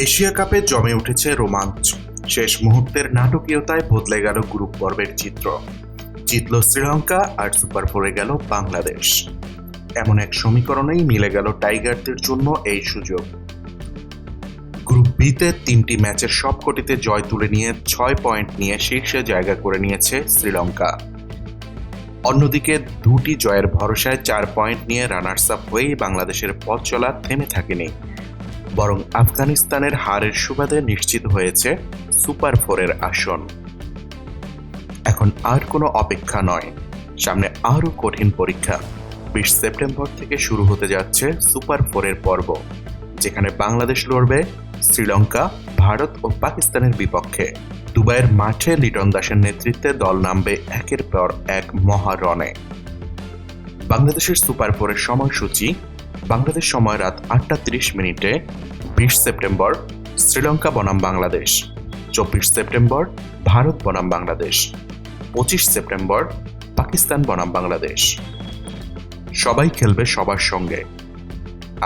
Asia কাপে জমে উঠেছে রোমাঞ্চ। শেষ মুহূর্তের নাটকীয়তায় বদলে গেল গ্রুপ পর্বের চিত্র। জিতল শ্রীলঙ্কা আর সুপার ফোরে গেল বাংলাদেশ। এমন এক সমীকরণেই মিলে গেল টাইগারদের জন্য এই সুযোগ। গ্রুপ বিতে 3টি ম্যাচের সবকটিতে জয় তুলে নিয়ে 6 পয়েন্ট নিয়ে শীর্ষে জায়গা করে নিয়েছে শ্রীলঙ্কা। অন্যদিকে 2টি জয়ের ভরসায় 4 পয়েন্ট নিয়ে রানার্স আপ হয়েই বাংলাদেশের পথ চলা থেমে থাকেনি, বরং আফগানিস্তানের হারের সুবাদে নিশ্চিত হয়েছে সুপার ফোরের আসন। এখন আর কোনো অপেক্ষা নয়, সামনে আরও কঠিন পরীক্ষা। 20 সেপ্টেম্বর থেকে শুরু হতে যাচ্ছে সুপার ফোরের পর্ব, যেখানে বাংলাদেশ লড়বে শ্রীলঙ্কা, ভারত ও পাকিস্তানের বিপক্ষে। দুবাইয়ের মাঠে লিটন দাসের নেতৃত্বে দল নামবে একের পর এক মহারণে। বাংলাদেশের সুপার ফোরের সময়সূচি: বাংলাদেশ সময় রাত 8:30 20 সেপ্টেম্বর শ্রীলঙ্কা বনাম বাংলাদেশ, 24 সেপ্টেম্বর ভারত বনাম বাংলাদেশ, 25 সেপ্টেম্বর পাকিস্তান বনাম বাংলাদেশ। সবাই খেলবে সবার সঙ্গে,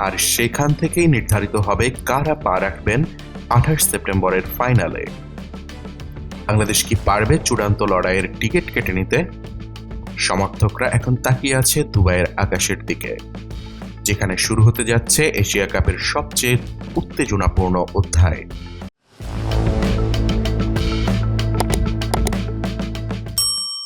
আর সেখান থেকেই নির্ধারিত হবে কারা পা রাখবেন 28 সেপ্টেম্বরের ফাইনালে। বাংলাদেশ কি পারবে চূড়ান্ত লড়াইয়ের টিকিট কেটে নিতে? সমর্থকরা এখন তাকিয়ে আছে দুবাইয়ের আকাশের দিকে, যেখানে শুরু হতে যাচ্ছে এশিয়া কাপের সবচেয়ে উত্তেজনাপূর্ণ অধ্যায়।